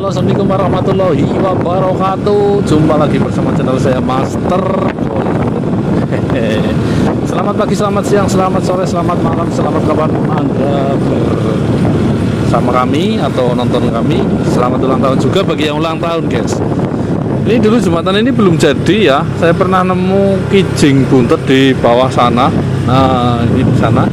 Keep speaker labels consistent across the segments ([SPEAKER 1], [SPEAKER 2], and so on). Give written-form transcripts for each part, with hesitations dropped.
[SPEAKER 1] halo, assalamualaikum warahmatullahi wabarakatuh. Jumpa lagi bersama channel saya Master Gold. Selamat pagi, selamat siang, selamat sore, selamat malam, selamat kapan Anda bersama kami atau nonton kami. Selamat ulang tahun juga bagi yang ulang tahun, guys. Ini dulu jembatan ini belum jadi ya. Saya pernah nemu kijing buntet di bawah sana. Nah, ini di sana.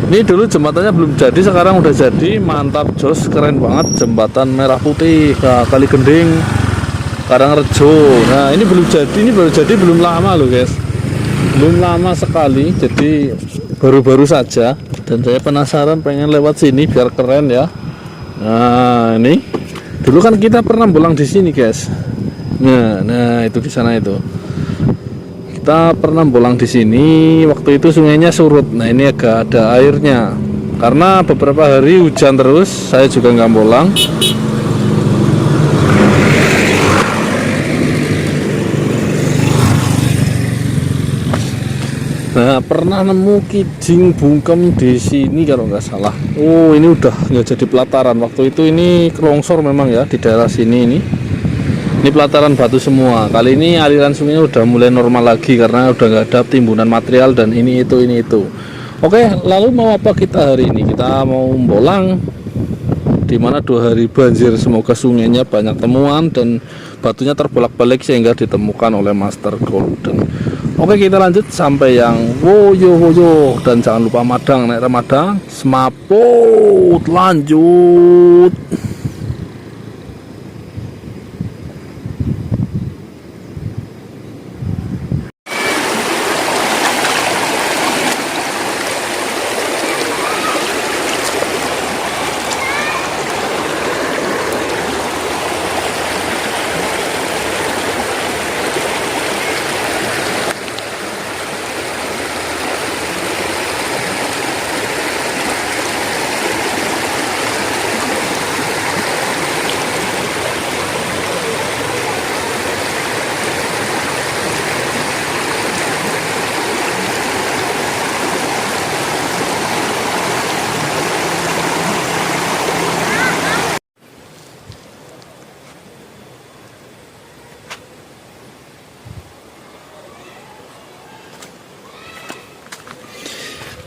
[SPEAKER 1] Ini dulu jembatannya belum jadi, sekarang udah jadi. Mantap jos, keren banget. Jembatan Merah Putih ke Kali Gending Karangrejo. Nah, ini belum jadi, ini baru jadi belum lama loh, guys. Belum lama sekali, jadi baru-baru saja. Dan saya penasaran, pengen lewat sini biar keren ya. Nah, ini dulu kan kita pernah bolang di sini, guys. Nah itu di sana itu. Kita pernah bolang di sini, waktu itu sungainya surut. Nah, ini agak ada airnya. Karena beberapa hari hujan terus, saya juga nggak bolang. Nah, pernah nemu kijing bungkem di sini kalau nggak salah. Oh, ini udah nggak jadi pelataran. Waktu itu ini longsor memang ya di daerah sini ini. Ini pelataran batu semua. Kali ini aliran sungainya udah mulai normal lagi karena udah nggak ada timbunan material dan ini itu. Oke, lalu mau apa kita hari ini? Kita mau bolang dimana 2 hari banjir. Semoga sungainya banyak temuan dan batunya terbolak-balik sehingga ditemukan oleh Master Golden. Oke, kita lanjut sampai yang woyo dan jangan lupa madang, naik remadang, semaput, lanjut.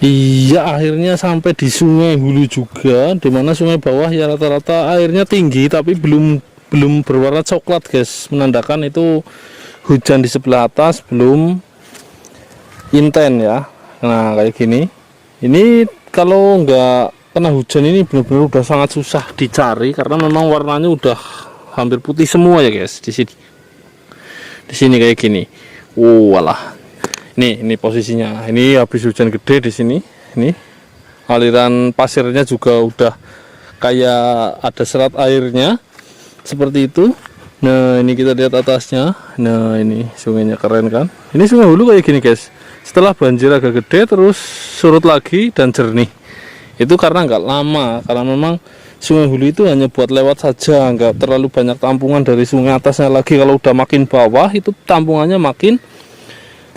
[SPEAKER 1] Iya, akhirnya sampai di sungai hulu juga, dimana sungai bawah ya rata-rata airnya tinggi tapi belum berwarna coklat, guys, menandakan itu hujan di sebelah atas belum inten ya. Nah, kayak gini. Ini kalau nggak kena hujan ini benar-benar udah sangat susah dicari karena memang warnanya udah hampir putih semua ya, guys, di sini. Di sini kayak gini. Walah. Ini posisinya. Ini habis hujan gede di sini. Ini aliran pasirnya juga udah kayak ada serat airnya seperti itu. Nah, ini kita lihat atasnya. Nah, ini sungainya keren kan. Ini sungai hulu kayak gini, guys. Setelah banjir agak gede terus surut lagi dan jernih. Itu karena nggak lama, karena memang sungai hulu itu hanya buat lewat saja, nggak terlalu banyak tampungan dari sungai atasnya lagi. Kalau udah makin bawah itu tampungannya makin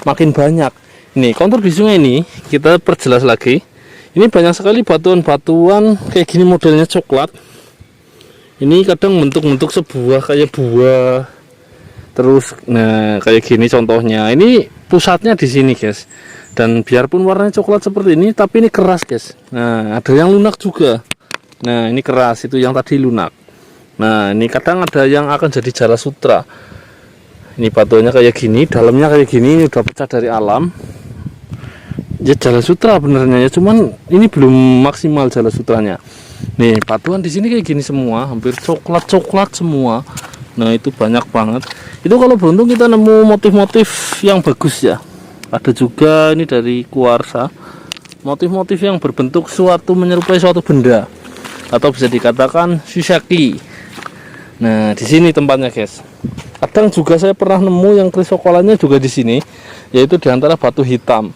[SPEAKER 1] banyak. Nih, kontur di sungai ini kita perjelas lagi. Ini banyak sekali batuan-batuan kayak gini modelnya coklat. Ini kadang bentuk-bentuk sebuah kayak buah. Terus nah kayak gini contohnya. Ini pusatnya di sini, guys. Dan biarpun warnanya coklat seperti ini tapi ini keras, guys. Nah, ada yang lunak juga. Nah, ini keras, itu yang tadi lunak. Nah, ini kadang ada yang akan jadi jala sutra. Ini batuannya kayak gini, dalamnya kayak gini, ini udah pecah dari alam. Ya jala sutra benernya ya, cuman ini belum maksimal jala sutranya. Nih, batuan di sini kayak gini semua, hampir coklat semua. Nah, itu banyak banget. Itu kalau beruntung kita nemu motif-motif yang bagus ya. Ada juga ini dari kuarsa. Motif-motif yang berbentuk suatu menyerupai suatu benda atau bisa dikatakan shishaki. Nah, di sini tempatnya, guys. Kadang juga saya pernah nemu yang krisokolannya juga di sini, yaitu di antara batu hitam.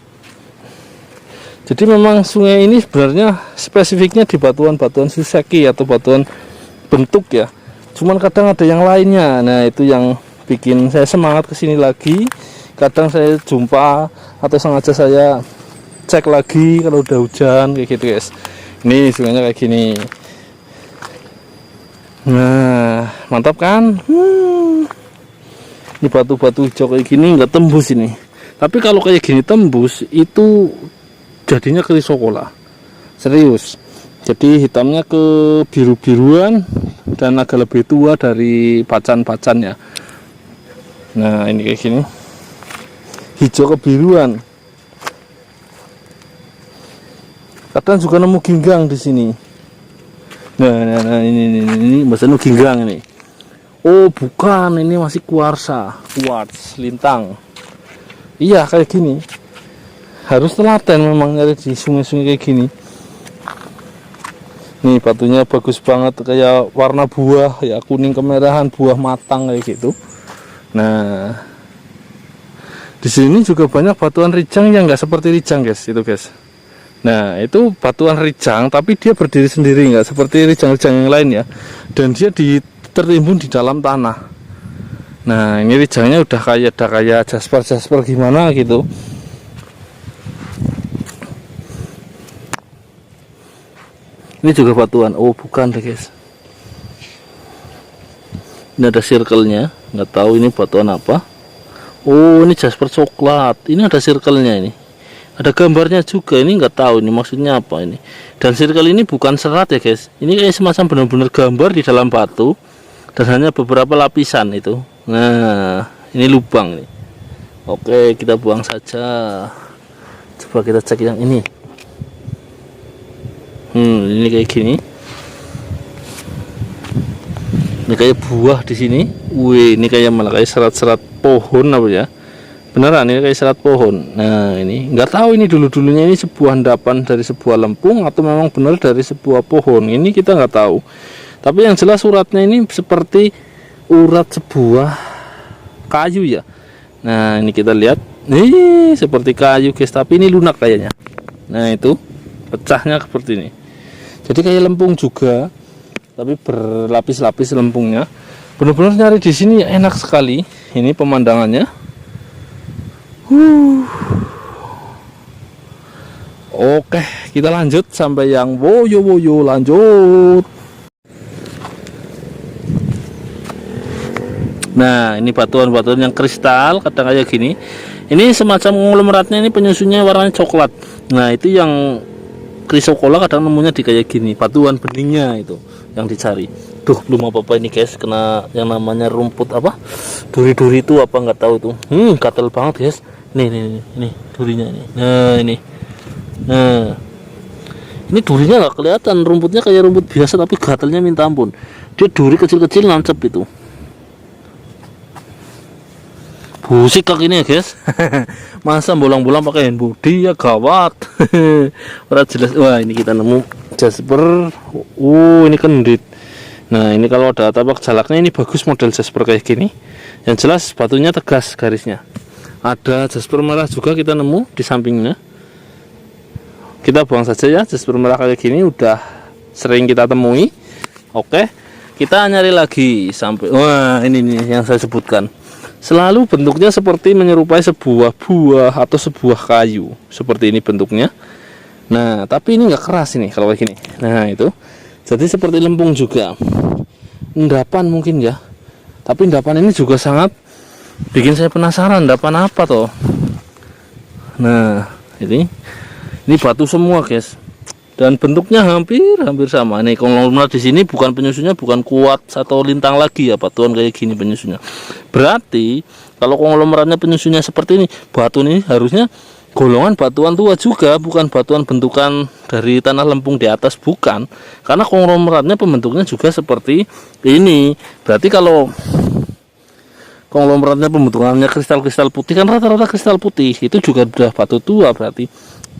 [SPEAKER 1] Jadi memang sungai ini sebenarnya spesifiknya di batuan-batuan shishaki atau batuan bentuk ya. Cuman kadang ada yang lainnya. Nah, itu yang bikin saya semangat kesini lagi. Kadang saya jumpa atau sengaja saya cek lagi kalau udah hujan kayak gitu, guys. Ini sungainya kayak gini. Nah, mantap kan? Ini batu-batu hijau kayak gini nggak tembus ini. Tapi kalau kayak gini tembus itu jadinya chrysocolla. Serius. Jadi hitamnya ke biru-biruan dan agak lebih tua dari pacan-pacannya. Nah, ini kayak gini. Hijau kebiruan. Kadang juga nemu ginggang di sini. Nah, ini bahasanya ginggang ini. Oh bukan, ini masih kuarsa, kuarts, lintang. Iya kayak gini. Harus telaten memang nyari di sungai-sungai kayak gini. Nih batunya bagus banget, kayak warna buah ya, kuning kemerahan, buah matang kayak gitu. Nah, di sini juga banyak batuan rijang yang nggak seperti rijang guys, itu guys. Nah itu batuan rijang tapi dia berdiri sendiri, nggak seperti rijang-rijang yang lain ya. Dan dia tertimbun di dalam tanah. Nah ini rijangnya udah kayak jasper gimana gitu. Ini juga batuan. Oh bukan deh guys. Ini ada circle-nya, nggak tahu ini batuan apa. Oh ini jasper coklat. Ini ada circle-nya ini. Ada gambarnya juga, ini nggak tahu ini maksudnya apa ini. Dan circle ini bukan serat ya guys, ini kayak semacam benar-benar gambar di dalam batu dan hanya beberapa lapisan itu. Nah ini lubang nih. Oke kita buang saja. Coba kita cek yang ini. Ini kayak gini. Ini kayak buah di sini. Wih ini kayak malah kayak serat-serat pohon apa ya. Beneran ini kayak serat pohon. Nah ini nggak tahu ini dulunya ini sebuah endapan dari sebuah lempung atau memang benar dari sebuah pohon, ini kita nggak tahu. Tapi yang jelas uratnya ini seperti urat sebuah kayu ya. Nah ini kita lihat, nih seperti kayu guys, tapi ini lunak kayaknya. Nah itu pecahnya seperti ini. Jadi kayak lempung juga, tapi berlapis-lapis lempungnya. Benar-benar nyari di sini enak sekali. Ini pemandangannya. Oke, kita lanjut sampai yang woyo lanjut. Nah, ini batuan-batuan yang kristal, kadang kayak gini. Ini semacam konglomeratnya, ini penyusunnya warnanya coklat. Nah, itu yang chrysocolla kadang nemunya di kayak gini, batuan beningnya itu yang dicari. Duh, belum apa-apa ini guys, kena yang namanya rumput apa? Duri-duri itu apa nggak tahu itu. Gatel banget guys. Nih durinya ini. Nah ini, nah ini durinya nggak kelihatan, rumputnya kayak rumput biasa tapi gatelnya minta ampun. Dia duri kecil-kecil nancep itu. Busik kakinya guys. Masa bolang-bolang pakai hand body ya gawat. Ora jelas. Wah ini kita nemu jasper. Ini kendit. Nah ini kalau ada tapak jalaknya ini bagus model jasper kayak gini. Yang jelas batunya tegas garisnya. Ada jasper merah juga kita nemu di sampingnya. Kita buang saja ya, jasper merah kayak gini udah sering kita temui. Oke, kita nyari lagi sampai, wah ini nih yang saya sebutkan. Selalu bentuknya seperti menyerupai sebuah buah atau sebuah kayu. Seperti ini bentuknya. Nah tapi ini nggak keras ini kalau kayak gini. Nah itu jadi seperti lempung juga. Endapan mungkin ya. Tapi endapan ini juga sangat bikin saya penasaran, endapan apa toh. Nah ini batu semua guys, dan bentuknya hampir sama. Nih konglomerat di sini bukan penyusunnya bukan kuarts atau lintang lagi ya, batuan kayak gini penyusunnya. Berarti kalau konglomeratnya penyusunnya seperti ini, batu ini harusnya golongan batuan tua juga, bukan batuan bentukan dari tanah lempung di atas, bukan. Karena konglomeratnya pembentuknya juga seperti ini. Berarti kalau konglomeratnya pembentukannya kristal-kristal putih, kan rata-rata kristal putih, itu juga sudah batu tua, berarti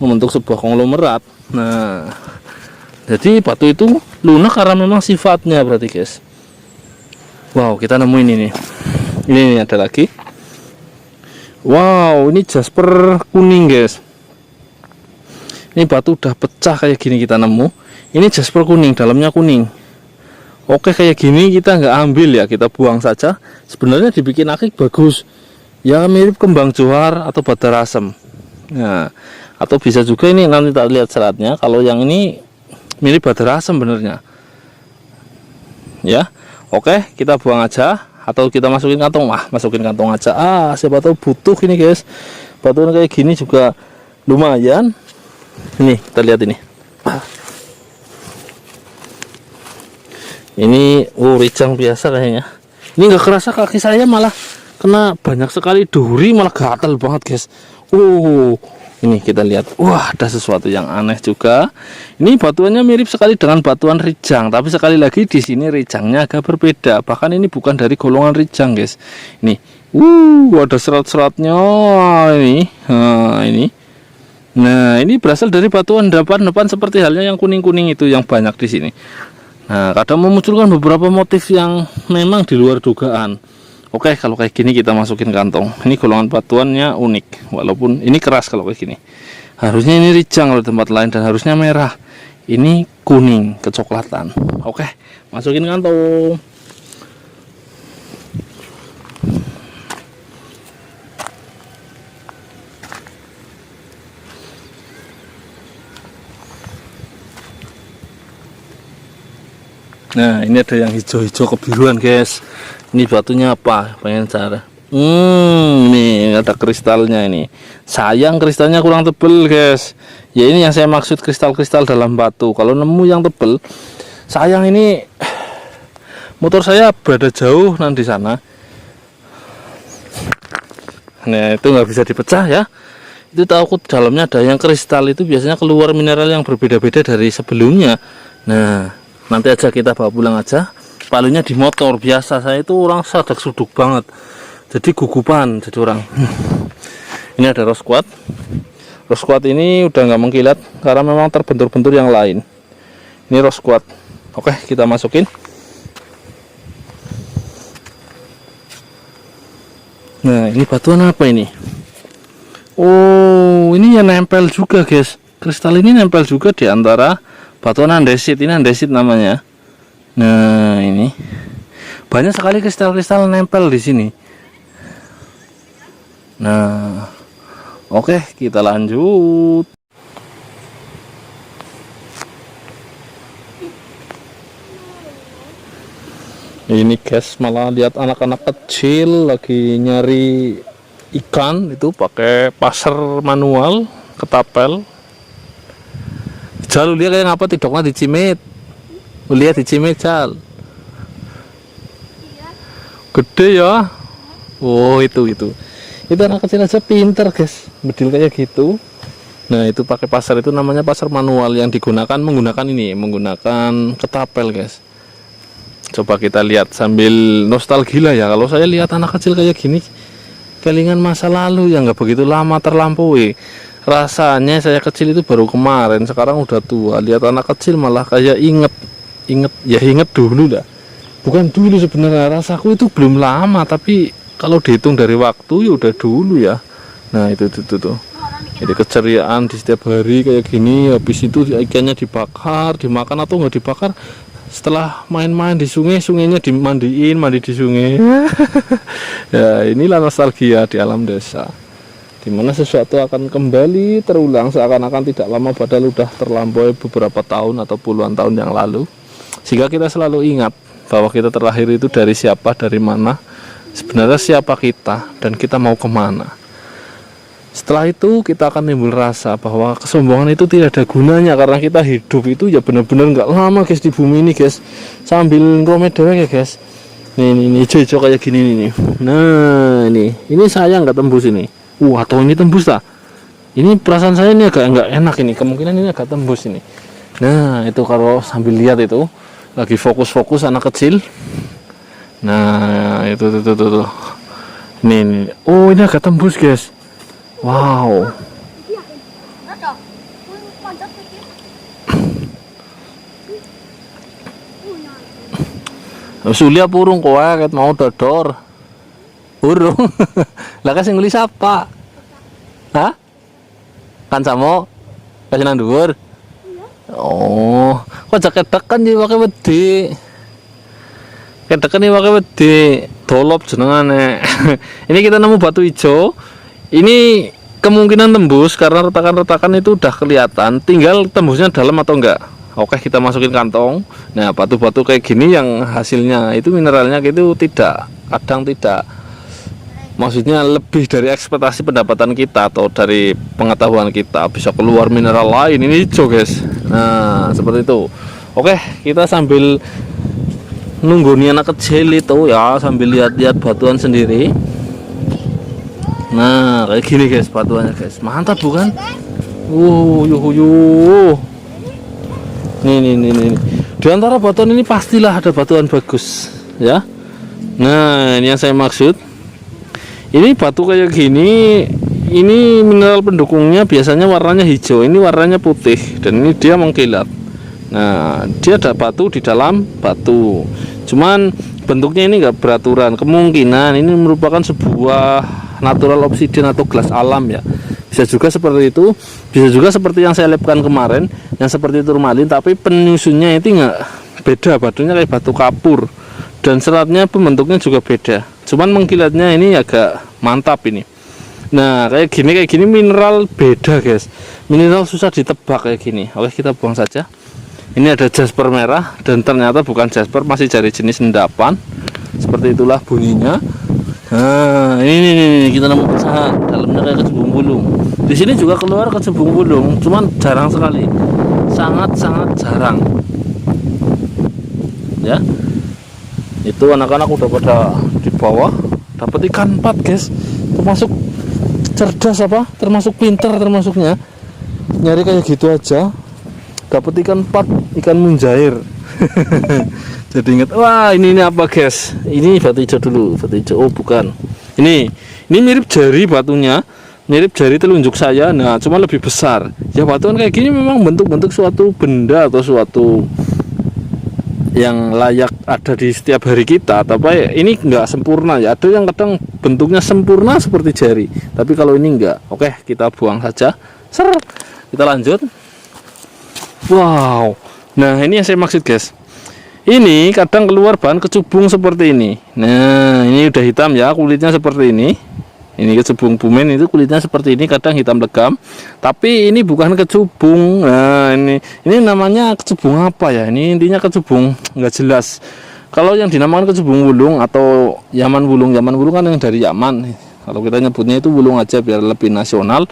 [SPEAKER 1] membentuk sebuah konglomerat. Nah jadi batu itu lunak karena memang sifatnya berarti guys. Wow kita nemu ini nih. Ini ada lagi. Wow ini jasper kuning guys. Ini batu udah pecah kayak gini kita nemu. Ini jasper kuning, dalamnya kuning. Oke kayak gini kita nggak ambil ya, kita buang saja. Sebenarnya dibikin akik bagus ya, mirip kembang johar atau badar asem. Nah atau bisa juga ini, nanti tak lihat seratnya, kalau yang ini mirip badar asem benernya ya. Oke, kita buang aja atau kita masukin kantong. Masukin kantong aja. Siapa tahu butuh ini guys. Batuan kayak gini juga lumayan. Ini kita lihat ini. Ini rijang biasa kayaknya. Ini nggak kerasa kaki saya malah kena banyak sekali duri, malah gatal banget guys. Ini kita lihat. Wah, ada sesuatu yang aneh juga. Ini batuannya mirip sekali dengan batuan rijang, tapi sekali lagi di sini rijangnya agak berbeda. Bahkan ini bukan dari golongan rijang, guys. Ini, ada serat-seratnya. Ini. Nah, ini berasal dari batuan depan seperti halnya yang kuning-kuning itu yang banyak di sini. Nah, kadang memunculkan beberapa motif yang memang di luar dugaan. Oke, kalau kayak gini kita masukin kantong. Ini golongan batuannya unik, walaupun ini keras kalau kayak gini. Harusnya ini rijang kalau tempat lain dan harusnya merah. Ini kuning, kecoklatan. Oke, masukin kantong. Nah, ini ada yang hijau-hijau kebiruan guys. Ini batunya apa? Pengen cara. Ini ada kristalnya ini. Sayang kristalnya kurang tebel guys. Ya ini yang saya maksud kristal-kristal dalam batu. Kalau nemu yang tebel, sayang ini. Motor saya berada jauh nanti sana. Nah itu nggak bisa dipecah ya. Itu takut dalamnya ada yang kristal, itu biasanya keluar mineral yang berbeda-beda dari sebelumnya. Nah nanti aja kita bawa pulang aja. Palunya di motor biasa, saya itu orang sadak suduk banget, jadi gugupan jadi orang. Ini ada rose quartz ini udah nggak mengkilat karena memang terbentur-bentur yang lain. Ini rose quartz. Oke, kita masukin. Nah ini batuan apa ini? Oh, ini yang nempel juga guys. Kristal ini nempel juga di antara batuan andesit. Ini andesit namanya. Nah ini banyak sekali kristal-kristal nempel di sini. Nah oke, kita lanjut. Ini guys, malah lihat anak-anak kecil lagi nyari ikan itu pakai pasar manual, ketapel. Jal lihat kayak ngapa tidoknya dicimit. Lihat dicimit Cal. Gede ya. Oh itu anak kecil aja pinter guys, bedil kayak gitu. Nah itu pakai pasar, itu namanya pasar manual yang menggunakan ketapel guys. Coba kita lihat sambil nostalgia ya. Kalau saya lihat anak kecil kayak gini, kelingan masa lalu yang nggak begitu lama terlampaui. Rasanya saya kecil itu baru kemarin, sekarang udah tua. Lihat anak kecil malah kayak inget dulu dah. Bukan dulu sebenarnya, rasaku itu belum lama, tapi kalau dihitung dari waktu ya udah dulu ya. Nah itu tuh. Jadi keceriaan di setiap hari kayak gini. Habis itu ikannya dibakar, dimakan atau nggak dibakar. Setelah main-main di sungainya mandi di sungai. Ya inilah nostalgia di alam desa, dimana sesuatu akan kembali terulang seakan-akan tidak lama padahal udah terlampaui beberapa tahun atau puluhan tahun yang lalu. Sehingga kita selalu ingat bahwa kita terlahir itu dari siapa, dari mana, sebenarnya siapa kita, dan kita mau kemana. Setelah itu kita akan timbul rasa bahwa kesombongan itu tidak ada gunanya, karena kita hidup itu ya benar-benar nggak lama guys di bumi ini guys. Sambil ngomong dewek ya guys. Ini hijau kayak gini nih. Nah ini sayang nggak tembus ini. Atau ini tembus tak? Ini perasaan saya ini agak nggak enak ini. Kemungkinan ini agak tembus ini. Nah itu kalau sambil lihat itu lagi fokus-fokus anak kecil. Nah itu tuh. Ini. Oh ini agak tembus guys. Wow. Sulia purung kowe ket mau dodor. Burung. Lah kasih nguli siapa? Hah? Kan samo? Kasih nang dhuwur. Oh, kok kedekan iki wae wedi. Kedekan iki wae wedi. Dolop jenengane. Ini kita nemu batu hijau. Ini kemungkinan tembus karena retakan-retakan itu udah kelihatan, tinggal tembusnya dalam atau enggak. Oke, kita masukin kantong. Nah, batu-batu kayak gini yang hasilnya itu mineralnya itu kadang tidak, maksudnya lebih dari ekspektasi pendapatan kita atau dari pengetahuan kita, bisa keluar mineral lain. Ini hijau guys. Nah, seperti itu. Oke, kita sambil nunggu nih anak kecil itu ya, sambil lihat-lihat batuan sendiri. Nah, kayak gini guys batuannya guys, mantap bukan? Yuh. Nih. Di antara batuan ini pastilah ada batuan bagus ya. Nah, ini yang saya maksud. Ini batu kayak gini, ini mineral pendukungnya biasanya warnanya hijau, ini warnanya putih, dan ini dia mengkilat. Nah, dia ada batu di dalam batu. Cuman bentuknya ini enggak beraturan. Kemungkinan ini merupakan sebuah natural obsidian atau gelas alam ya. Bisa juga seperti itu, bisa juga seperti yang saya lapkan kemarin, yang seperti turmalin, tapi penyusunnya itu enggak beda, batunya kayak batu kapur, dan seratnya pembentuknya juga beda. Cuman mengkilatnya ini agak mantap ini. Nah, kayak gini mineral beda guys. Mineral susah ditebak kayak gini. Oke, kita buang saja. Ini ada jasper merah, dan ternyata bukan jasper, masih dari jenis endapan. Seperti itulah bunyinya. Nah, ini kita nemu pecahan, dalamnya kayak kecubung bulung. Di sini juga keluar kecubung bulung, cuman jarang sekali, sangat jarang. Ya, itu anak-anak udah pada di bawah dapat ikan empat guys, termasuk cerdas apa, termasuk pintar, termasuknya nyari kayak gitu aja dapat ikan empat, ikan munjair. Jadi ingat, wah ini apa guys, ini batu hijau dulu, batu hijau. Oh bukan, ini mirip jari batunya, mirip jari telunjuk saya. Nah cuma lebih besar ya. Batuan kayak gini memang bentuk-bentuk suatu benda atau suatu yang layak ada di setiap hari kita, tapi ini enggak sempurna ya. Ada yang kadang bentuknya sempurna seperti jari, tapi kalau ini enggak. Oke, kita buang saja. Kita lanjut. Wow, nah ini yang saya maksud guys. Ini kadang keluar bahan kecubung seperti ini. Nah, ini udah hitam ya, kulitnya seperti ini. Ini kecubung bumen itu kulitnya seperti ini, kadang hitam legam. Tapi ini bukan kecubung. Nah, ini namanya kecubung apa ya? Ini intinya kecubung, nggak jelas. Kalau yang dinamakan kecubung wulung atau Yaman wulung kan yang dari Yaman. Kalau kita nyebutnya itu wulung aja biar lebih nasional.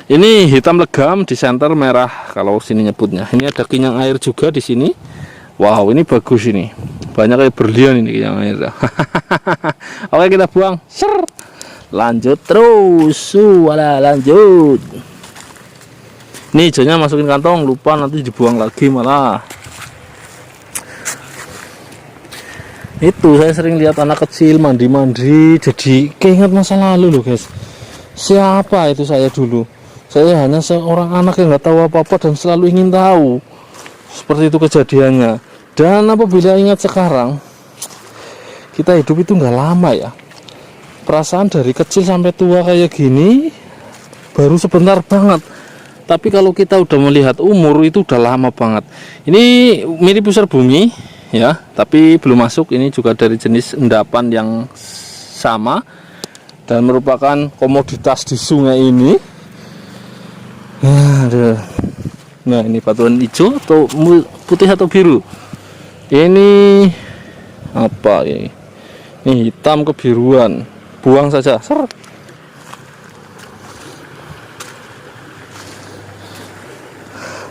[SPEAKER 1] Ini hitam legam di center merah kalau sini nyebutnya. Ini ada kinyang air juga di sini. Wow, ini bagus ini. Banyak kayak berlian ini kinyang air. Oke, kita buang. Lanjut terus. Lanjut. Nih hijaunya masukin kantong, lupa nanti dibuang lagi malah. Itu saya sering lihat anak kecil mandi-mandi jadi keinget masa lalu loh guys. Siapa itu saya dulu? Saya hanya seorang anak yang nggak tahu apa-apa dan selalu ingin tahu. Seperti itu kejadiannya. Dan apabila ingat sekarang, kita hidup itu nggak lama ya. Perasaan dari kecil sampai tua kayak gini baru sebentar banget. Tapi kalau kita udah melihat umur itu udah lama banget. Ini mirip pusar bumi ya, tapi belum masuk. Ini juga dari jenis endapan yang sama dan merupakan komoditas di sungai ini. Nah, ini batuan hijau atau putih atau biru? Ini apa ini? Ini hitam kebiruan. Buang saja.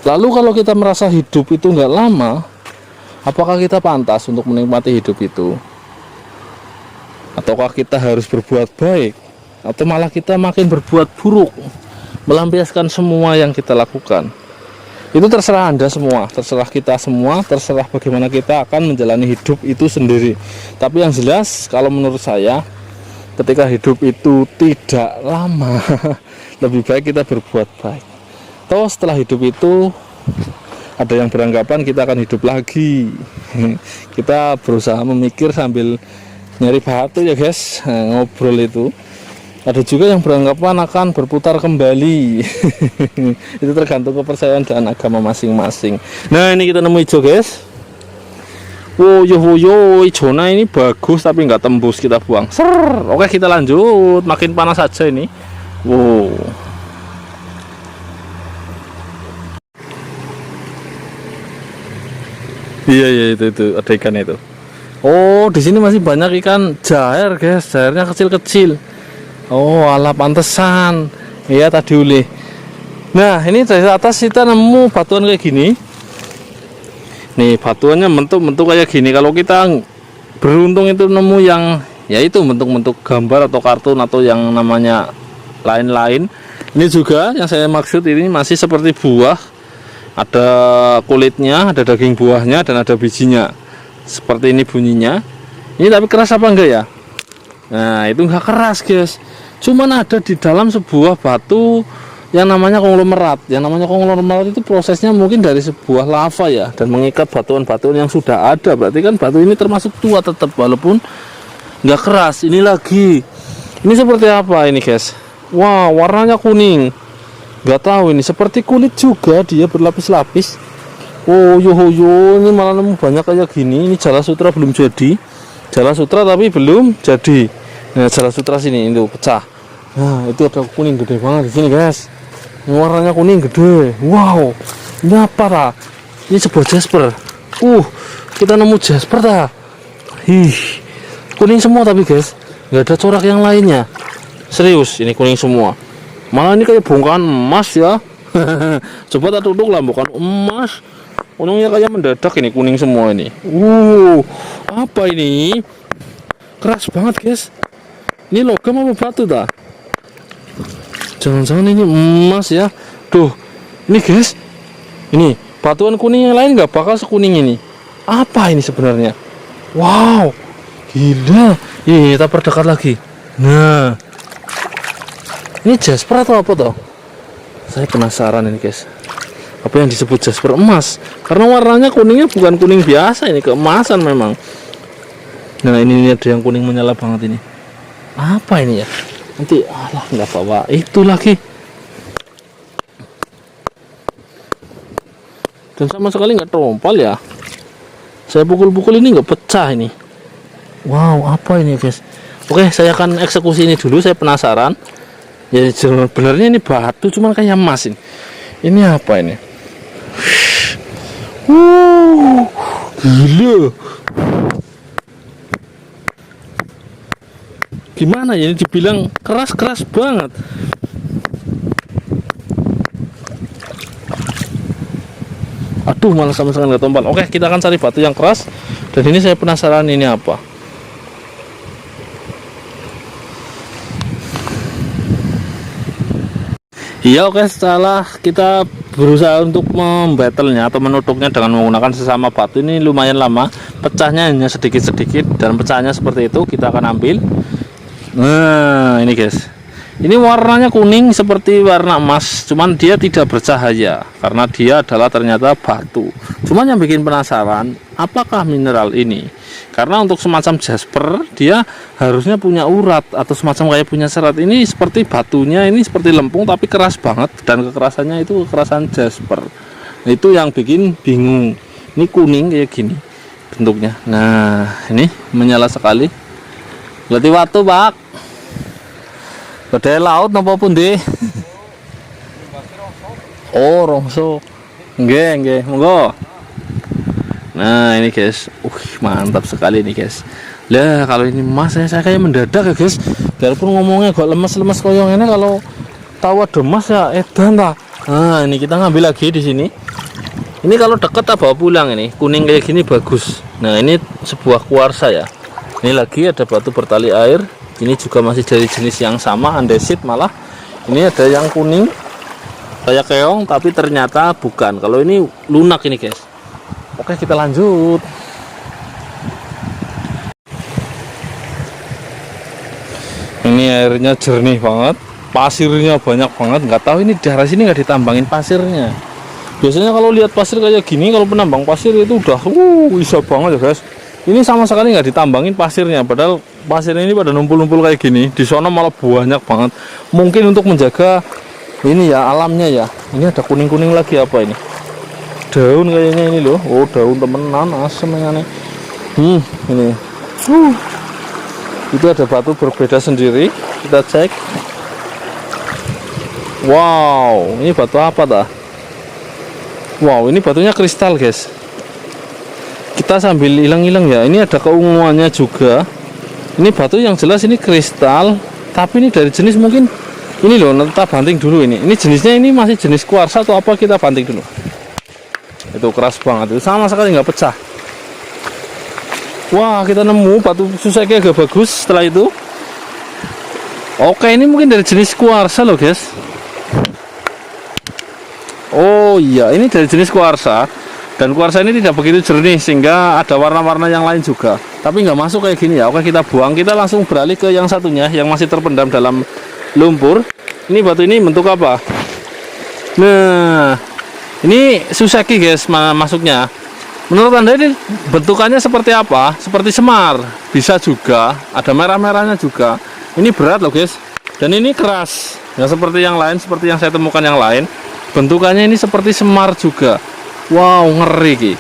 [SPEAKER 1] Lalu kalau kita merasa hidup itu nggak lama, apakah kita pantas untuk menikmati hidup itu? Ataukah kita harus berbuat baik? Atau malah kita makin berbuat buruk, melampiaskan semua yang kita lakukan? Itu terserah Anda semua, terserah kita semua, terserah bagaimana kita akan menjalani hidup itu sendiri. Tapi yang jelas kalau menurut saya, ketika hidup itu tidak lama, lebih baik kita berbuat baik. Toh setelah hidup itu ada yang beranggapan kita akan hidup lagi. Kita berusaha memikir sambil nyari batu ya guys, ngobrol itu. Ada juga yang beranggapan akan berputar kembali. Itu tergantung kepercayaan dan agama masing-masing. Nah, ini kita nemu hijau guys. Woyo, hijaunya ini bagus tapi nggak tembus, kita buang. Oke, kita lanjut. Makin panas saja ini. Wow. Iya iya, itu ada ikan itu. Oh, di sini masih banyak ikan jair, guys. Jairnya kecil-kecil. Oh, ala pantesan. Iya tadi ulih. Nah, ini dari atas kita nemu batuan kayak gini. Nih, batuannya bentuk-bentuk kayak gini. Kalau kita beruntung itu nemu yang ya itu bentuk-bentuk gambar atau kartun atau yang namanya lain-lain. Ini juga yang saya maksud, ini masih seperti buah. Ada kulitnya, ada daging buahnya, dan ada bijinya. Seperti ini bunyinya. Ini tapi keras apa enggak ya? Nah, itu enggak keras, guys. Cuman ada di dalam sebuah batu yang namanya konglomerat. Yang namanya konglomerat itu prosesnya mungkin dari sebuah lava ya, dan mengikat batuan-batuan yang sudah ada. Berarti kan batu ini termasuk tua tetap, walaupun enggak keras. Ini lagi. Ini seperti apa ini, guys? Wah, warnanya kuning. Enggak tahu ini, seperti kulit juga, dia berlapis-lapis. Oh yo ini malah nemu banyak kayak gini. Ini jala sutra belum jadi. Jala sutra tapi belum jadi. Nah, jala sutra sini itu pecah. Nah, itu ada kuning gede banget di sini, guys. Warnanya kuning gede. Wow. Ini apa lah? Ini sebuah jasper. Kita nemu jasper dah. Kuning semua tapi, guys. Nggak ada corak yang lainnya. Serius, ini kuning semua. Malah ini kayak bongkahan emas ya. Coba tak tutup lah, bukan emas. Kuningnya kayak mendadak, ini kuning semua ini. Apa ini? Keras banget, guys. Ini logam apa batu dah? Jangan-jangan ini emas ya. Tuh, ini guys. Ini batuan kuning yang lain nggak bakal sekuning ini. Apa ini sebenarnya? Wow, gila. Ini kita perdekat lagi. Nah, ini jasper atau apa toh? Saya penasaran ini, guys. Apa yang disebut jasper emas? Karena warnanya kuningnya bukan kuning biasa, ini keemasan memang. Nah, ini ada yang kuning menyala banget ini. Apa ini ya? Nanti nggak bawa itu lagi. Dan sama sekali nggak terompal ya. Saya pukul-pukul ini nggak pecah ini. Wow, apa ini, guys? Oke, saya akan eksekusi ini dulu. Saya penasaran. Ya sebenarnya ini batu, cuman kayak emas ini. Ini apa ini? Gila. Gimana ya, ini dibilang keras banget. Aduh, malah sama sekali nggak tompal. Oke, kita akan cari batu yang keras. Dan ini saya penasaran ini apa. Iya, oke, setelah kita berusaha untuk membattlenya atau menutuknya dengan menggunakan sesama batu, ini lumayan lama. Pecahnya hanya sedikit-sedikit, dan pecahnya seperti itu. Kita akan ambil. Nah, ini, guys. Ini warnanya kuning seperti warna emas, cuman dia tidak bercahaya karena dia adalah ternyata batu. Cuman yang bikin penasaran, apakah mineral ini? Karena untuk semacam jasper, dia harusnya punya urat atau semacam kayak punya serat. Ini seperti batunya, ini seperti lempung tapi keras banget, dan kekerasannya itu kekerasan jasper. Nah, itu yang bikin bingung. Ini kuning kayak gini bentuknya. Nah, ini menyala sekali. Berarti waktu, Pak. Badai laut napa pundi? Oh, rongso. Nggih, monggo. Nah, ini, guys. Mantap sekali ini, guys. Lah, kalau ini emas saya kayak mendadak ya, guys. Biarpun ngomongnya agak lemes-lemes koyong ini, kalau tahu ada emas ya edan lah. Nah, ini kita ngambil lagi di sini. Ini kalau deket tak bawa pulang ini. Kuning kayak gini bagus. Nah, ini sebuah kuarsa ya. Ini lagi ada batu bertali air. Ini juga masih dari jenis yang sama, andesit malah. Ini ada yang kuning kayak keong tapi ternyata bukan. Kalau ini lunak ini, guys. Oke, kita lanjut. Ini airnya jernih banget, pasirnya banyak banget. Nggak tahu ini daerah sini nggak ditambangin pasirnya. Biasanya kalau lihat pasir kayak gini, kalau penambang pasir itu udah bisa banget ya, guys. Ini sama sekali nggak ditambangin pasirnya, padahal pasirnya ini pada numpul-numpul kayak gini. Di sana malah banyak banget. Mungkin untuk menjaga ini ya, alamnya ya. Ini ada kuning-kuning lagi, apa ini? Daun kayaknya ini loh. Oh, daun temenan, asem ini. Ini. Itu ada batu berbeda sendiri. Kita cek. Wow, ini batu apa dah? Wow, ini batunya kristal, guys. kita sambil hilang-hilang ya. Ini ada keunguannya juga. Ini batu yang jelas ini kristal, tapi ini dari jenis mungkin ini loh. Kita banting dulu ini. Ini jenisnya ini masih jenis kuarsa atau apa, kita banting dulu. Itu keras banget, itu sama sekali nggak pecah. Wah, kita nemu batu Suseki agak bagus setelah itu. Oke, ini mungkin dari jenis kuarsa loh guys. Oh iya, ini dari jenis kuarsa. Dan kuarsa ini tidak begitu jernih sehingga ada warna-warna yang lain juga. Tapi nggak masuk kayak gini ya. Oke, kita buang. Kita langsung beralih ke yang satunya yang masih terpendam dalam lumpur. Ini batu ini bentuk apa? Nah, ini Suseki guys masuknya. Menurut Anda ini bentukannya seperti apa? Seperti semar. Bisa juga. Ada merah-merahnya juga. Ini berat loh guys. Dan ini keras. Ya seperti yang lain, seperti yang saya temukan yang lain. Bentukannya ini seperti semar juga. Wow, ngeri ki.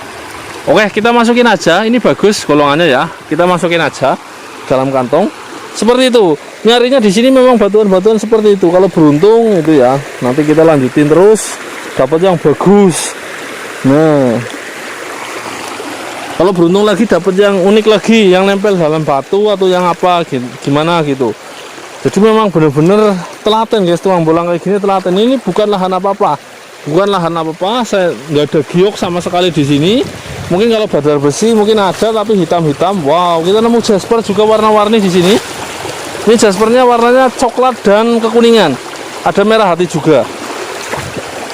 [SPEAKER 1] Oke, kita masukin aja. Ini bagus golongannya ya. Kita masukin aja dalam kantong. Seperti itu. Nyarinya di sini memang batuan-batuan seperti itu. Kalau beruntung itu ya. Nanti kita lanjutin terus. Dapat yang bagus. Nah, kalau beruntung lagi dapat yang unik lagi, yang nempel dalam batu atau yang apa gimana gitu. Jadi memang benar-benar telaten guys, tuang bolang kayak gini telaten. Ini bukan lahan apa-apa. Bukan lahan apa-apa, saya nggak ada giok sama sekali di sini. Mungkin kalau badar besi mungkin ada, tapi hitam-hitam. Wow, kita nemu jasper juga warna-warni di sini. Ini jaspernya warnanya coklat dan kekuningan. Ada merah hati juga.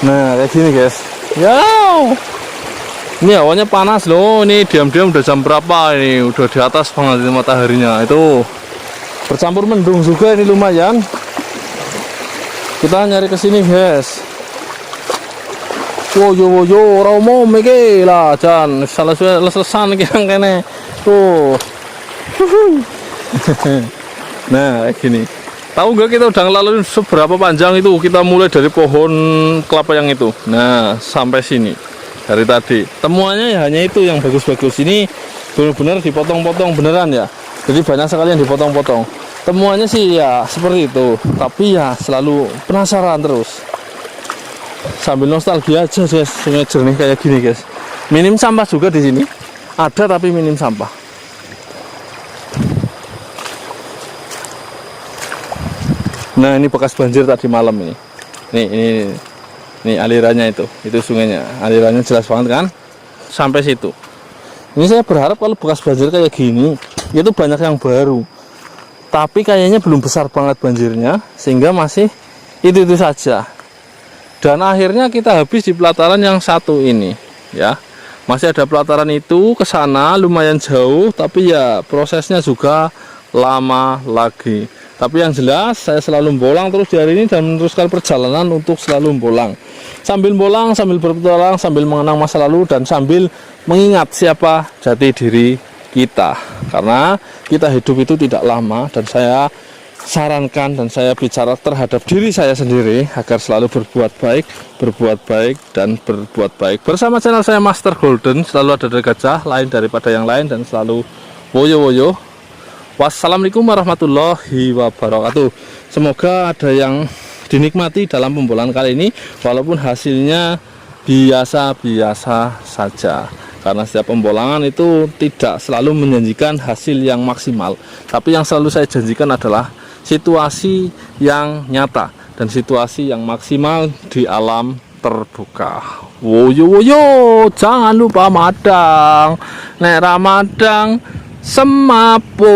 [SPEAKER 1] Nah, kayak gini guys. Ya, ini awalnya panas loh. Ini diam-diam udah jam berapa ini? Udah di atas banget mataharinya. Itu bercampur mendung juga, ini lumayan. Kita nyari ke sini guys. Woyo romo mege lah jan salah lesesan yang kene tuh. Nah kayak gini. Tahu nggak kita udah ngelaluin seberapa panjang itu? Kita mulai dari pohon kelapa yang itu. Nah sampai sini dari tadi. Temuannya ya hanya itu yang bagus-bagus. Ini benar-benar dipotong-potong beneran ya. Jadi banyak sekali yang dipotong-potong. Temuannya sih ya seperti itu. Tapi ya selalu penasaran terus. Sambil nostalgia aja guys, sungai jernih kayak gini guys. Minim sampah juga di sini. Ada tapi minim sampah. Nah, ini bekas banjir tadi malam ini. Nih alirannya itu sungainya. Alirannya jelas banget kan? Sampai situ. Ini saya berharap kalau bekas banjir kayak gini, itu banyak yang baru. Tapi kayaknya belum besar banget banjirnya sehingga masih itu saja. Dan akhirnya kita habis di pelataran yang satu ini ya. Masih ada pelataran itu ke sana lumayan jauh, tapi ya prosesnya juga lama lagi. Tapi yang jelas saya selalu bolang terus di hari ini dan meneruskan perjalanan untuk selalu bolang. Sambil bolang, sambil berpetualang, sambil mengenang masa lalu dan sambil mengingat siapa jati diri kita. Karena kita hidup itu tidak lama dan saya sarankan dan saya bicara terhadap diri saya sendiri agar selalu berbuat baik, dan berbuat baik. Bersama channel saya Master Golden, selalu ada dari gajah, lain daripada yang lain, dan selalu woyo-woyo. Wassalamualaikum warahmatullahi wabarakatuh. Semoga ada yang dinikmati dalam pembolaan kali ini, walaupun hasilnya biasa-biasa saja. Karena setiap pembolangan itu tidak selalu menjanjikan hasil yang maksimal, tapi yang selalu saya janjikan adalah situasi yang nyata dan situasi yang maksimal di alam terbuka. Woyo jangan lupa madang nek ramadang semapo.